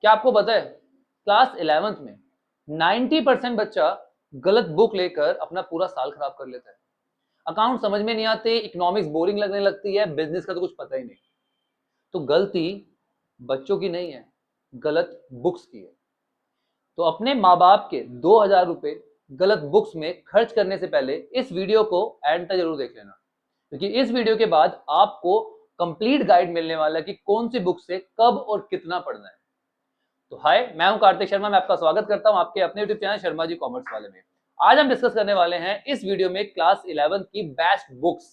क्या आपको पता है क्लास 11th में 90% बच्चा गलत बुक लेकर अपना पूरा साल खराब कर लेता है। अकाउंट समझ में नहीं आते, इकोनॉमिक्स बोरिंग लगने लगती है, बिजनेस का तो कुछ पता ही नहीं। तो गलती बच्चों की नहीं है, गलत बुक्स की है। तो अपने माँ बाप के 2000 रुपए गलत बुक्स में खर्च करने से पहले इस वीडियो को एंड तक जरूर देख लेना, क्योंकि इस वीडियो के बाद आपको कंप्लीट गाइड मिलने वाला है कि कौन सी बुक से कब और कितना पढ़ना है। तो हाय, मैं हूं कार्तिक शर्मा, मैं आपका स्वागत करता हूं आपके अपने YouTube channel Sharma ji commerce वाले में। आज हम डिस्कस करने वाले हैं इस वीडियो में क्लास 11 की best books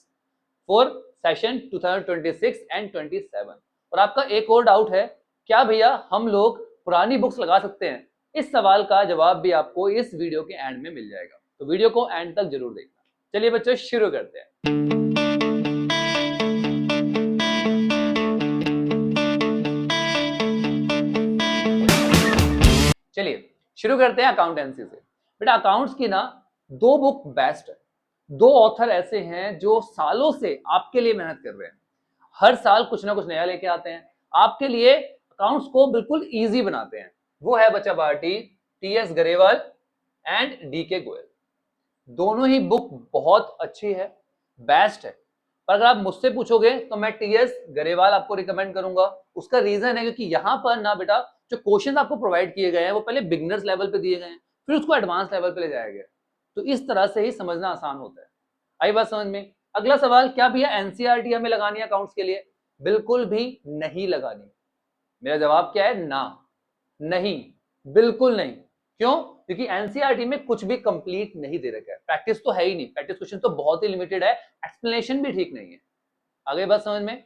for session 2026 and 27। और आपका एक और डाउट है, क्या भैया हम लोग पुरानी बुक्स लगा सकते हैं? इस सवाल का जवाब भी आपको इस वीडियो के एंड में मिल जाएगा, तो वीडियो को एंड तक जरूर देखना। चलिए बच्चों, शुरू करते हैं। चलिए शुरू करते हैं अकाउंटेंसी से। बेटा अकाउंट्स की ना दो बुक बेस्ट है। दो ऑथर ऐसे हैं जो सालों से आपके लिए मेहनत कर रहे हैं, हर साल कुछ ना कुछ नया लेके आते हैं, आपके लिए अकाउंट्स को बिल्कुल इजी बनाते हैं। वो है बच्चा party T S Grewal and D K Goyal. दोनों ही बुक बहुत अच्छी है, बेस्ट है। पर अगर आप मुझसे पूछोगे तो मैं टीएस गरेवाल आपको रिकमेंड करूंगा। उसका रीजन है क्योंकि यहां पर ना बेटा जो क्वेश्चन आपको प्रोवाइड किए गए हैं वो पहले बिगिनर्स लेवल पे दिए गए हैं, फिर उसको एडवांस लेवल पे ले जाया गया, तो इस तरह से ही समझना आसान होता है। आई बात समझ में? अगला सवाल, क्या भैया एनसीईआरटी हमें लगानी है अकाउंट्स के लिए? बिल्कुल भी नहीं लगानी। मेरा जवाब क्या है? ना, नहीं, बिल्कुल नहीं। क्यों? क्योंकि एनसीईआरटी में कुछ भी कंप्लीट नहीं दे रखा है, प्रैक्टिस तो है ही नहीं, प्रैक्टिस क्वेश्चन तो बहुत ही लिमिटेड है, एक्सप्लेनेशन भी ठीक नहीं है। आगे बात समझ में?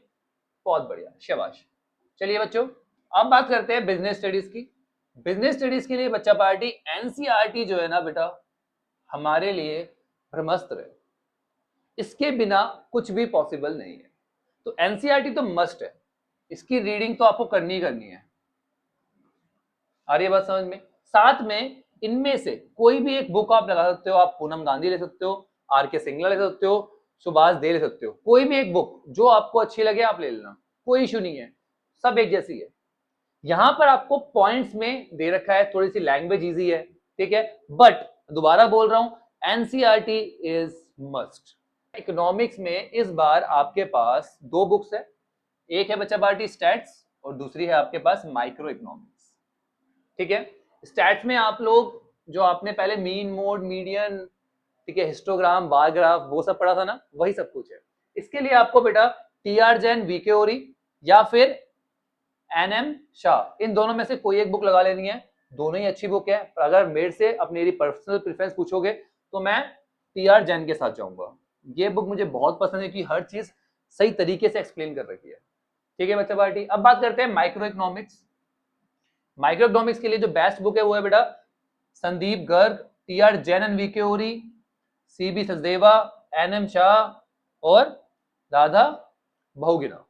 बहुत बढ़िया, शाबाश। चलिए बच्चों, अब बात करते हैं बिजनेस स्टडीज की। बिजनेस स्टडीज के लिए बच्चा पार्टी एनसीईआरटी जो है ना बेटा, हमारे लिए ब्रह्मास्त्र है, इसके बिना कुछ भी पॉसिबल नहीं है। तो एनसीईआरटी तो मस्ट है, इसकी रीडिंग तो आपको करनी ही करनी है। आ रही है बात समझ में? साथ में इनमें से कोई भी एक बुक आप लगा सकते हो, आप पूनम गांधी ले सकते हो, आर के सिंगला ले सकते हो, सुभाष दे ले सकते हो, कोई भी एक बुक जो आपको अच्छी लगे आप ले लेना, कोई इशू नहीं है, सब एक जैसी है। यहां पर आपको पॉइंट्स में दे रखा है, थोड़ी सी लैंग्वेज इजी है, ठीक है, बट दोबारा बोल रहा हूं एनसीईआरटी इज मस्ट। इकोनॉमिक्स में इस बार आपके पास दो बुक्स है, एक है बच्चा पार्टी स्टैट्स और दूसरी है आपके पास माइक्रो इकोनॉमिक्स। ठीक है, स्टैट्स में आप लोग जो आपने पहले मीन मोड मीडियन, ठीक है, हिस्टोग्राम बार ग्राफ वो सब पढ़ा था ना, वही सब कुछ है। इसके लिए आपको बेटा टी आर जैन वीके ओरी या फिर एनएम शाह, इन दोनों में से कोई एक बुक लगा लेनी है। दोनों ही अच्छी बुक है, पर अगर मेरे से अपनी पर्सनल प्रेफरेंस पूछोगे तो मैं टी आर जैन के साथ जाऊंगा। ये बुक मुझे बहुत पसंद है कि हर चीज सही तरीके से एक्सप्लेन कर रखी है। ठीक है बच्चा पार्टी, अब बात करते हैं माइक्रो इकोनॉमिक्स। माइक्रो इकोनॉमिक्स के लिए जो बेस्ट बुक है वो है बेटा Sandeep Garg, T R Jain and V K Ohri, C B Sachdeva, N M Shah और राधा बहुगिना।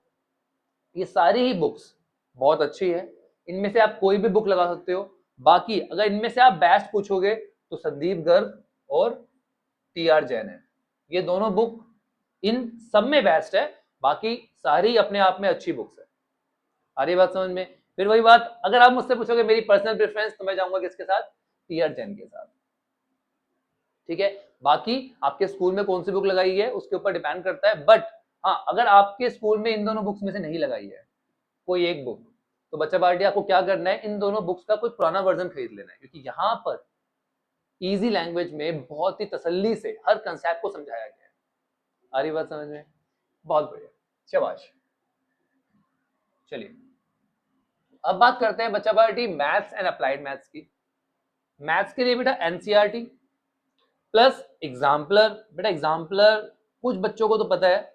ये सारी ही बुक्स बहुत अच्छी है, इनमें से आप कोई भी बुक लगा सकते हो। बाकी अगर इनमें से आप बेस्ट पूछोगे तो संदीप गर्ग और टी आर जैन है, ये दोनों बुक इन सब में बेस्ट है, बाकी सारी अपने आप में अच्छी बुक्स है। आ रही बात समझ में? फिर वही बात, अगर आप मुझसे पूछोगे मेरी पर्सनल प्रेफरेंस तो मैं जाऊंगा किसके साथ? टी आर जैन के साथ। ठीक है, बाकी आपके स्कूल में कौन सी बुक लगाई है उसके ऊपर डिपेंड करता है, बट हाँ अगर आपके स्कूल में इन दोनों बुक्स में से नहीं लगाई है कोई एक बुक, तो बच्चा पार्टी आपको क्या करना है, इन दोनों बुक्स का कोई पुराना वर्जन खरीद लेना है, क्योंकि यहाँ पर इजी लैंग्वेज में बहुत ही तसल्ली से हर कंसेप्ट को समझाया गया है। आ रही बात समझ में? बहुत बढ़िया, शाबाश। चलिए अब बात करते हैं बच्चा party maths and applied maths की। मैथ्स के लिए बेटा एनसीईआरटी प्लस एग्जाम्पलर। बेटा एग्जाम्पलर कुछ बच्चों को तो पता है,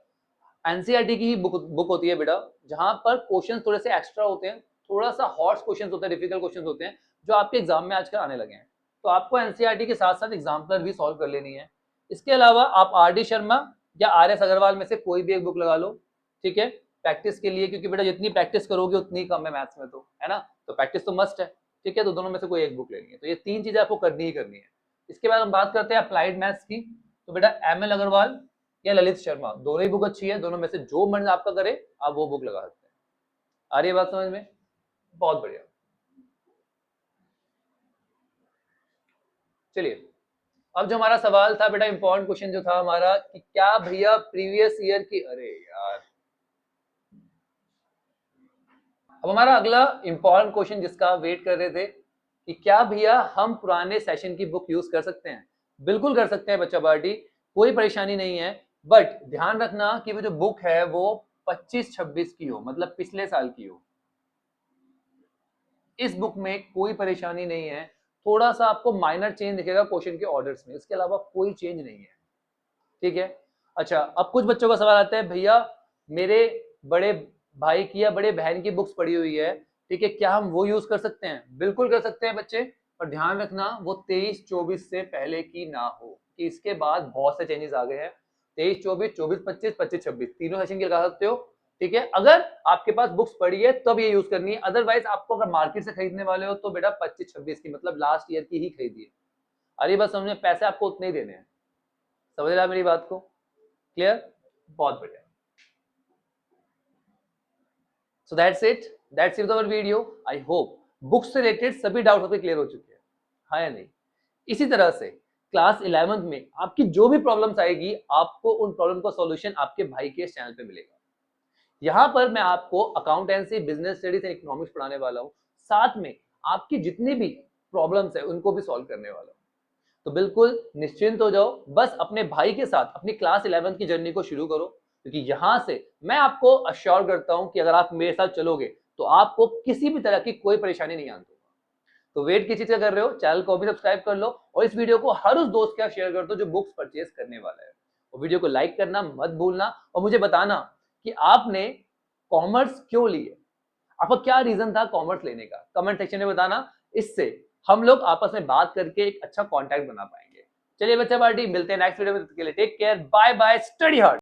एनसीईआरटी की ही बुक होती है बेटा, जहां पर क्वेश्चन थोड़े से एक्स्ट्रा होते हैं, थोड़ा सा हॉर्स क्वेश्चन होते हैं, डिफिकल्ट क्वेश्चन होते हैं, जो आपके एग्जाम में आजकल आने लगे हैं। तो आपको एनसीईआरटी के साथ साथ एग्जाम्पलर भी सॉल्व कर लेनी है। इसके अलावा आप आर डी शर्मा या आर एस अग्रवाल में से कोई भी एक बुक लगा लो, ठीक है, प्रैक्टिस के लिए, क्योंकि बेटा जितनी प्रैक्टिस करोगे उतनी कम है मैथ्स में, तो है ना, तो प्रैक्टिस तो मस्ट है। ठीक है, तो दोनों में से कोई एक बुक लेनी है, तो ये तीन चीजें आपको करनी ही करनी है। इसके बाद हम बात करते हैं अप्लाइड मैथ्स की। तो बेटा एम एल अग्रवाल या ललित शर्मा, दोनों ही बुक अच्छी है, दोनों में से जो मन आपका करे आप वो बुक लगा सकते हैं। आ रही है बात समझ में? बहुत बढ़िया। चलिए, अब जो हमारा सवाल था बेटा, इंपॉर्टेंट क्वेश्चन जो था हमारा कि क्या भैया प्रीवियस ईयर की, अरे यार, अब हमारा अगला इंपॉर्टेंट क्वेश्चन जिसका वेट कर रहे थे कि क्या भैया हम पुराने सेशन की बुक यूज कर सकते हैं। बिल्कुल कर सकते हैं बच्चा पार्टी, कोई परेशानी नहीं है, बट ध्यान रखना कि वो जो बुक है वो 25-26 की हो, मतलब पिछले साल की हो। इस बुक में कोई परेशानी नहीं है, थोड़ा सा आपको माइनर चेंज दिखेगा क्वेश्चन के ऑर्डर्स में, इसके अलावा कोई चेंज नहीं है, ठीक है। अच्छा, अब कुछ बच्चों का सवाल आता है, भैया मेरे बड़े भाई की या बड़े बहन की बुक्स पड़ी हुई है, ठीक है, क्या हम वो यूज कर सकते हैं। बिल्कुल कर सकते हैं बच्चे, पर ध्यान रखना वो 23-24 से पहले की ना हो, कि इसके बाद बहुत से चेंजेस आ गए हैं। 23-24, 24-25, 25-26 तीनों सेशन के लगा सकते हो, ठीक है। अगर आपके पास बुक्स पड़ी है तब ये यूज करनी है, अदरवाइज आपको अगर मार्केट से खरीदने वाले हो तो बेटा 25-26 की, मतलब लास्ट ईयर की ही खरीदिए। अरे बस समझ में, पैसे आपको उतने ही देने हैं। समझ रहा मेरी बात को? क्लियर? बहुत बढ़िया। So that's it our video. I hope books से रिलेटेड सभी डाउट आपके क्लियर हो चुके हैं, हाँ या नहीं। इसी तरह से क्लास 11th में आपकी जो भी प्रॉब्लम्स आएगी, आपको उन प्रॉब्लम का सॉल्यूशन आपके भाई के चैनल पे मिलेगा। यहाँ पर मैं आपको accountancy, business studies and economics पढ़ाने वाला हूँ, साथ में आपकी जितनी भी प्रॉब्लम्स है उनको भी सॉल्व करने वाला हूँ। तो बिल्कुल निश्चिंत हो जाओ, बस अपने भाई के साथ अपनी क्लास 11th की जर्नी को शुरू करो, क्योंकि यहां से मैं आपको अश्योर करता हूं कि अगर आप मेरे साथ चलोगे तो आपको किसी भी तरह की कोई परेशानी नहीं आने दूंगा। तो वेट किस चीज का कर रहे हो, चैनल को भी सब्सक्राइब कर लो और इस वीडियो को हर उस दोस्त के साथ शेयर कर दो जो बुक्स परचेज करने वाला है। और वीडियो को लाइक करना मत भूलना, और मुझे बताना कि आपने कॉमर्स क्यों लिए, आपका क्या रीजन था कॉमर्स लेने का, कमेंट सेक्शन में बताना। इससे हम लोग आपस में बात करके एक अच्छा कॉन्टैक्ट बना पाएंगे। चलिए बच्चा पार्टी, मिलते हैं नेक्स्ट वीडियो में, take care, bye bye, study hard.